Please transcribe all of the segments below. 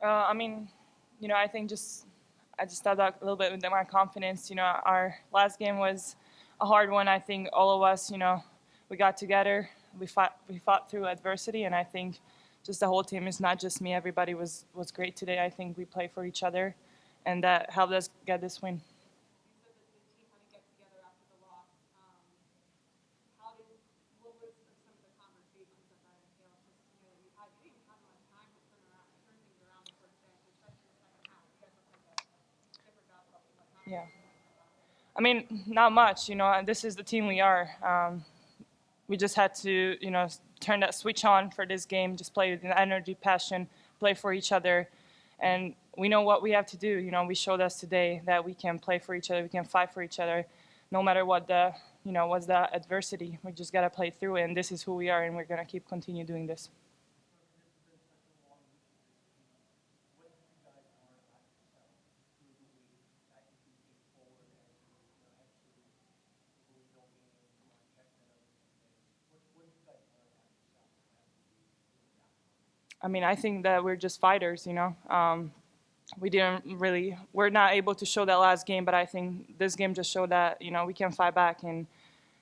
I mean, I think I just stepped up a little bit with my confidence. Our last game was a hard one. I think all of us, we got together, we fought through adversity, and I think just the whole team is not just me. Everybody was great today. I think we played for each other, and that helped us get this win. You said that the team had to get together after the loss. How did what was some of the conversations that entailed? Just you didn't have much time to turn things around towards the end, especially in the second half. You guys looked like a different basketball team. Like, how did Yeah. you guys come about it? I mean, not much. This is the team we are. We just had to, turn that switch on for this game. Just play with energy, passion, play for each other, and we know what we have to do. We showed us today that we can play for each other. We can fight for each other, no matter what what's the adversity. We just gotta play through it, and this is who we are, and we're gonna keep continue doing this. I mean, I think that we're just fighters. We didn't really, we're not able to show that last game, but I think this game just showed that we can fight back, and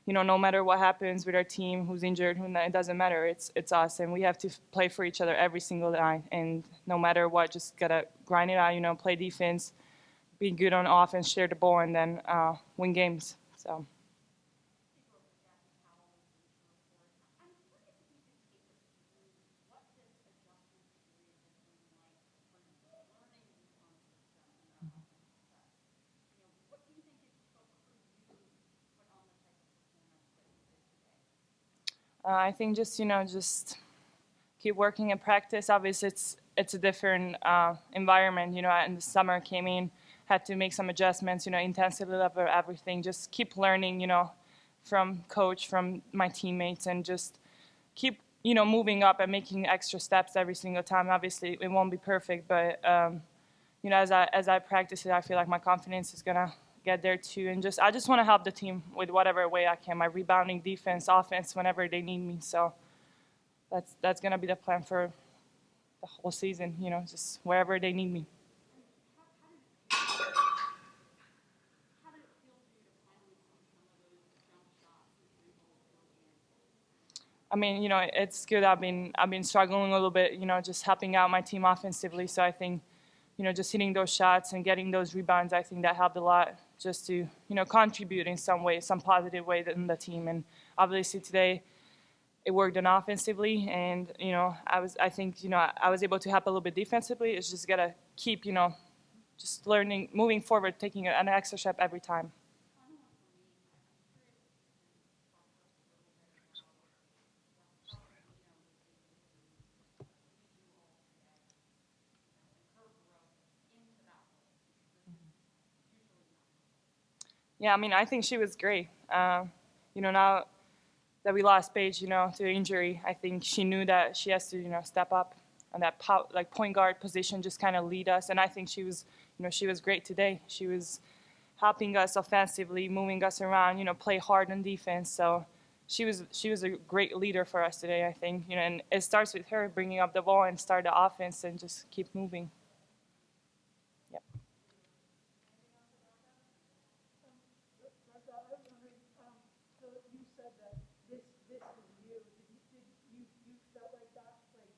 no matter what happens with our team, who's injured, who not, it doesn't matter. It's us, and we have to play for each other every single night. And no matter what, just gotta grind it out. Play defense, be good on offense, share the ball, and then win games. So. You spoke with Jackie Powell in the report. I'm curious if you could take us through what this adjustment period has been like for you, learning a new phone system and the offensive side. What do you think it took for you to put on the type of performance that you did today? I think just keep working in practice. Obviously, it's a different environment. In the summer came in, had to make some adjustments. Intensively level everything. Just keep learning. From coach, from my teammates, and just keep moving up and making extra steps every single time. Obviously, it won't be perfect, but as I practice it, I feel like my confidence is gonna get there too. And I just want to help the team with whatever way I can. My rebounding, defense, offense, whenever they need me. So that's gonna be the plan for the whole season. Just wherever they need me. And how did it feel for you to finally see some of those jump shots and three balls go in? I mean, it's good. I've been struggling a little bit, just helping out my team offensively. So I think, just hitting those shots and getting those rebounds, I think that helped a lot just to, contribute in some way, some positive way in the team. And obviously today it worked on offensively, and I think I was able to help a little bit defensively. It's just gotta keep, just learning, moving forward, taking an extra step every time. Final one for me. I'm curious if you can talk to us a little bit about Pellegrino leading you all today, and her growth into that role, because this is usually not her role. Yeah, I mean, I think she was great. Now that we lost Paige, to injury, I think she knew that she has to, step up on that like point guard position, just kind of lead us. And I think she was great today. She was helping us offensively, moving us around, play hard on defense. So she was a great leader for us today. I think, and it starts with her bringing up the ball and start the offense and just keep moving. Yep. Anything else about that? Martha, I was wondering, so you said that this is you. You felt like that, like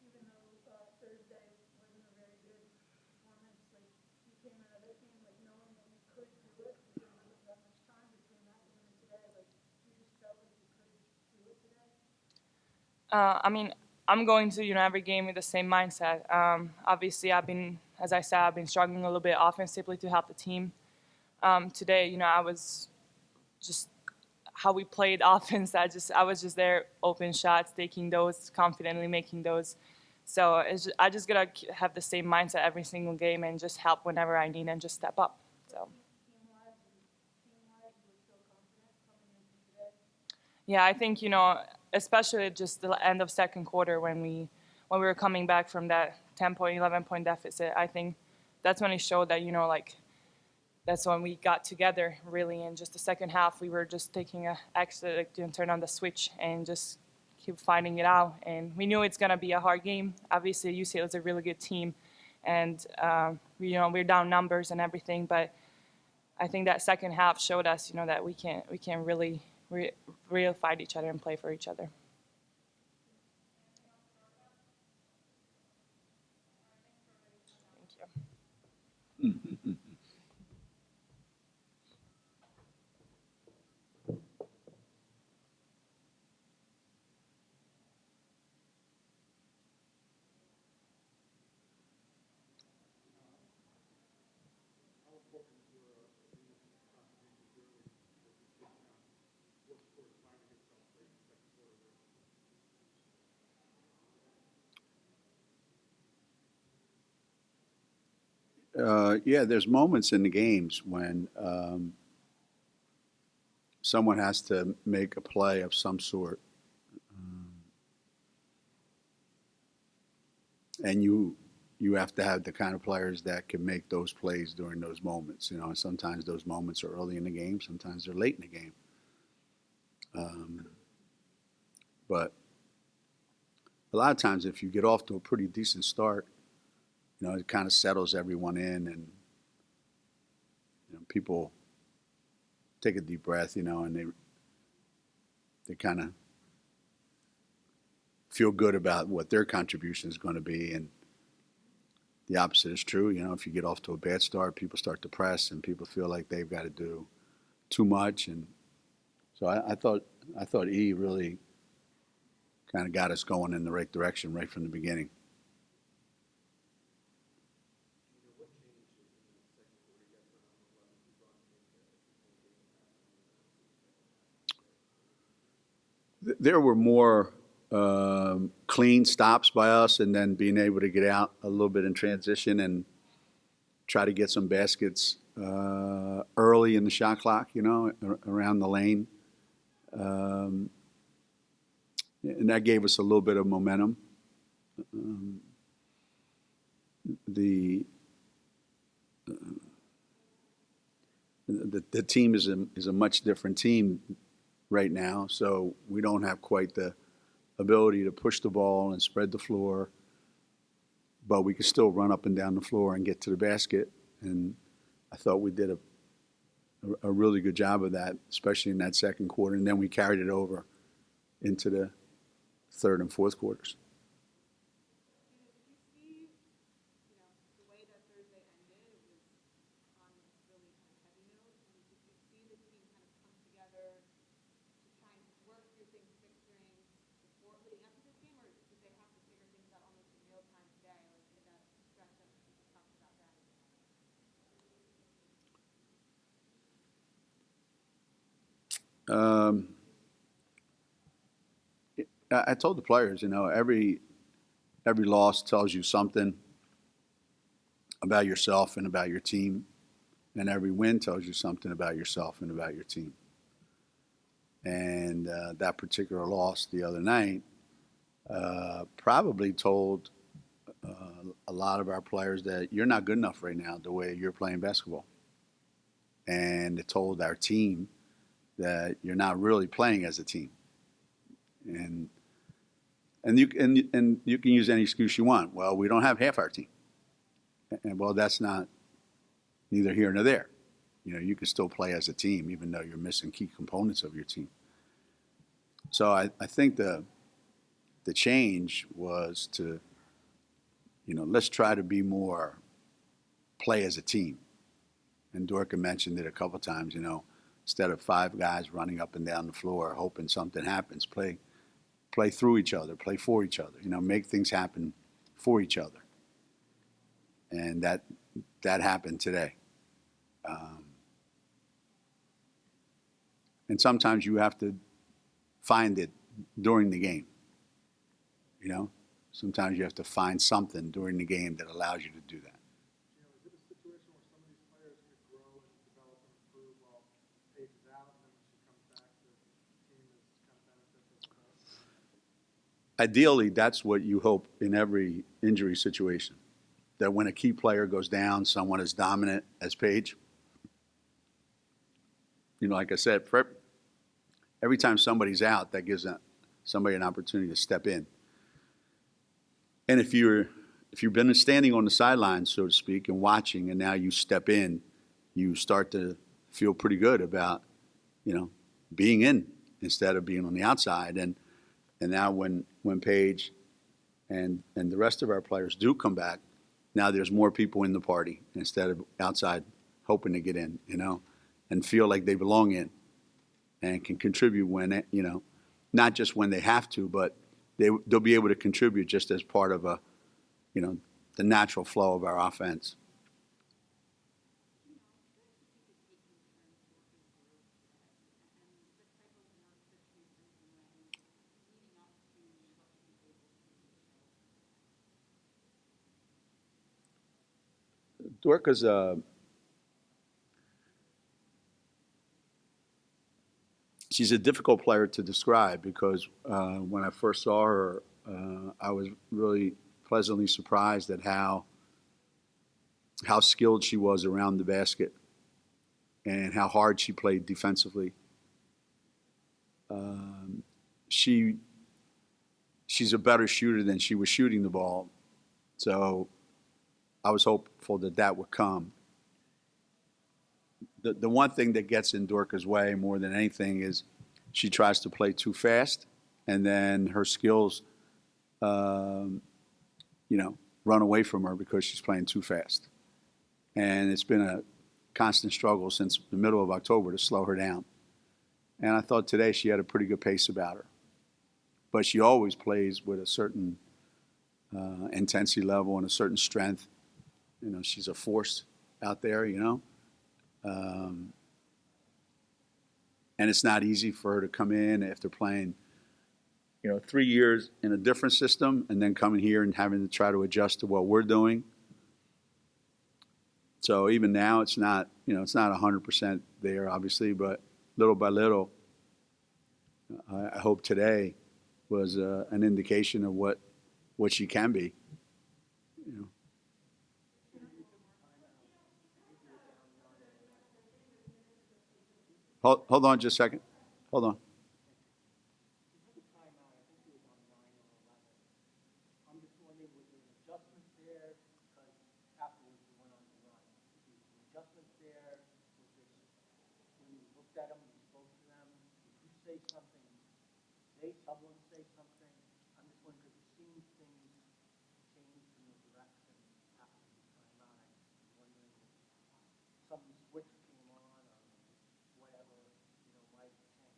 even though Thursday wasn't a very good performance, like you came out of that game like knowing that you could do it because there wasn't that much time between that game and today. Like you just felt like you could do it today. I mean, I'm going to every game with the same mindset. Obviously, as I said, I've been struggling a little bit offensively to help the team. Today, I was just how we played offense. I was just there, open shots, taking those confidently, making those. So I just gotta have the same mindset every single game and just help whenever I need and just step up. But So team wise, you were still confident coming in from today. yeah, I think especially just the end of second quarter when we were coming back from that 10-point, 11-point deficit. I think that's when it showed that like that's when we got together really. In just the second half, we were just taking a extra turn on the switch and just keep fighting it out. And we knew it's gonna be a hard game. Obviously, UCLA is a really good team, and we're down numbers and everything. But I think that second half showed us, that we can really real fight each other and play for each other. Thank you. Yeah, there's moments in the games when someone has to make a play of some sort, and you have to have the kind of players that can make those plays during those moments. And sometimes those moments are early in the game, sometimes they're late in the game. But a lot of times, if you get off to a pretty decent start, it kind of settles everyone in, and people take a deep breath, and they kind of feel good about what their contribution is going to be. And the opposite is true. If you get off to a bad start, people start to press, and people feel like they've got to do too much. And so I thought E really kind of got us going in the right direction right from the beginning. There were more clean stops by us, and then being able to get out a little bit in transition and try to get some baskets early in the shot clock, around the lane. And that gave us a little bit of momentum. The team is a much different team right now, so we don't have quite the ability to push the ball and spread the floor, but we can still run up and down the floor and get to the basket. And I thought we did a really good job of that, especially in that second quarter. And then we carried it over into the third and fourth quarters. Did you see, the way that Thursday ended, it was on a really kind of heavy note. I mean, did you see the team kind of come together to try and work through things, fix things before leading up to this game, or did they have to figure things out almost in real time today, like in that stretch that you talked about that? I told the players, every loss tells you something about yourself and about your team, and every win tells you something about yourself and about your team. And that particular loss the other night probably told a lot of our players that you're not good enough right now the way you're playing basketball. And it told our team that you're not really playing as a team. And you can use any excuse you want. Well, we don't have half our team. And well, that's not neither here nor there. You can still play as a team even though you're missing key components of your team. So I think the change was to, let's try to be more play as a team. And Dorka mentioned it a couple times, instead of five guys running up and down the floor hoping something happens, play through each other, play for each other, make things happen for each other. And that happened today. And sometimes you have to find it during the game. Sometimes you have to find something during the game that allows you to do that. Is it a situation where some of these players could grow and develop and improve while Paige is out, and then when she comes back, the team is kind of beneficial as well? Ideally, that's what you hope in every injury situation. That when a key player goes down, someone as dominant as Paige. Like I said, every time somebody's out, that gives somebody an opportunity to step in. And if you're if you've been standing on the sidelines, so to speak, and watching, and now you step in, you start to feel pretty good about, being in instead of being on the outside. And now when Paige and the rest of our players do come back, now there's more people in the party instead of outside hoping to get in, and feel like they belong in and can contribute when, not just when they have to, but they'll be able to contribute just as part of the natural flow of our offense. Dorca's she's a difficult player to describe because when I first saw her, I was really pleasantly surprised at how skilled she was around the basket and how hard she played defensively. She's a better shooter than she was shooting the ball, so I was hopeful that would come. The one thing that gets in Dorca's way more than anything is she tries to play too fast, and then her skills, run away from her because she's playing too fast. And it's been a constant struggle since the middle of October to slow her down. And I thought today she had a pretty good pace about her. But she always plays with a certain intensity level and a certain strength. She's a force out there, and it's not easy for her to come in after playing, 3 years in a different system and then coming here and having to try to adjust to what we're doing. So even now, it's not 100% there, obviously, but little by little, I hope today was an indication of what she can be. Hold on just a second. Hold on. I'm just wondering, was there an adjustment there? Because afterwards you went on the run. Was there an adjustment there? Was there, when you looked at them, you spoke to them, did you say something? Did someone say something? I'm just wondering, because it seems things changed in the direction after the timeout. I'm wondering if some switch came on or whatever, might have changed.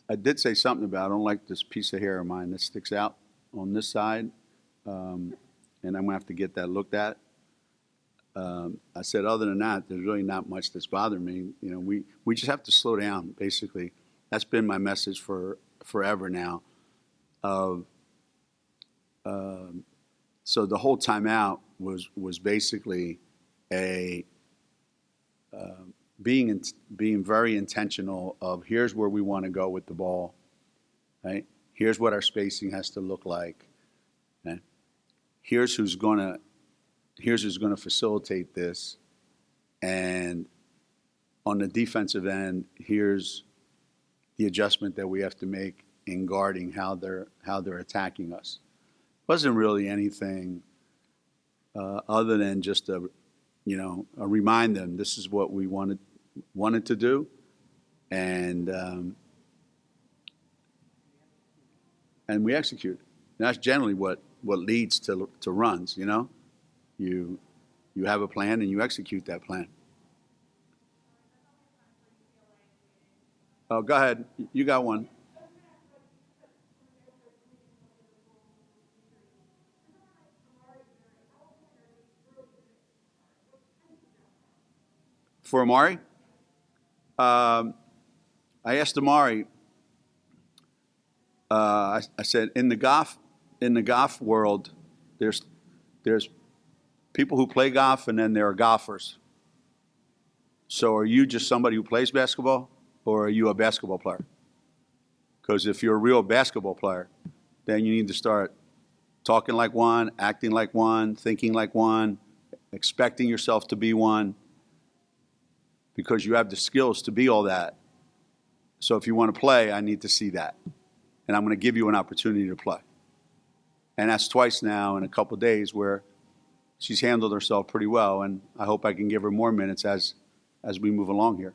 I did say something about I don't like this piece of hair of mine that sticks out on this side, and I'm gonna have to get that looked at. I said, other than that, there's really not much that's bothering me. We just have to slow down. Basically, that's been my message for forever now. So the whole timeout was basically being very intentional of here's where we want to go with the ball, right? Here's what our spacing has to look like. Okay? Here's who's going to facilitate this, and on the defensive end, here's the adjustment that we have to make in guarding how they're attacking us. Wasn't really anything other than just a remind them this is what we wanted to do, and we execute. And that's generally what leads to runs. You have a plan and you execute that plan. Oh, go ahead. You got one. For Amari, I asked Amari. I said, in the golf world, there's people who play golf, and then there are golfers. So, are you just somebody who plays basketball, or are you a basketball player? Because if you're a real basketball player, then you need to start talking like one, acting like one, thinking like one, expecting yourself to be one. Because you have the skills to be all that. So if you want to play, I need to see that. and I'm going to give you an opportunity to play. And that's twice now in a couple of days where she's handled herself pretty well, and I hope I can give her more minutes as we move along here.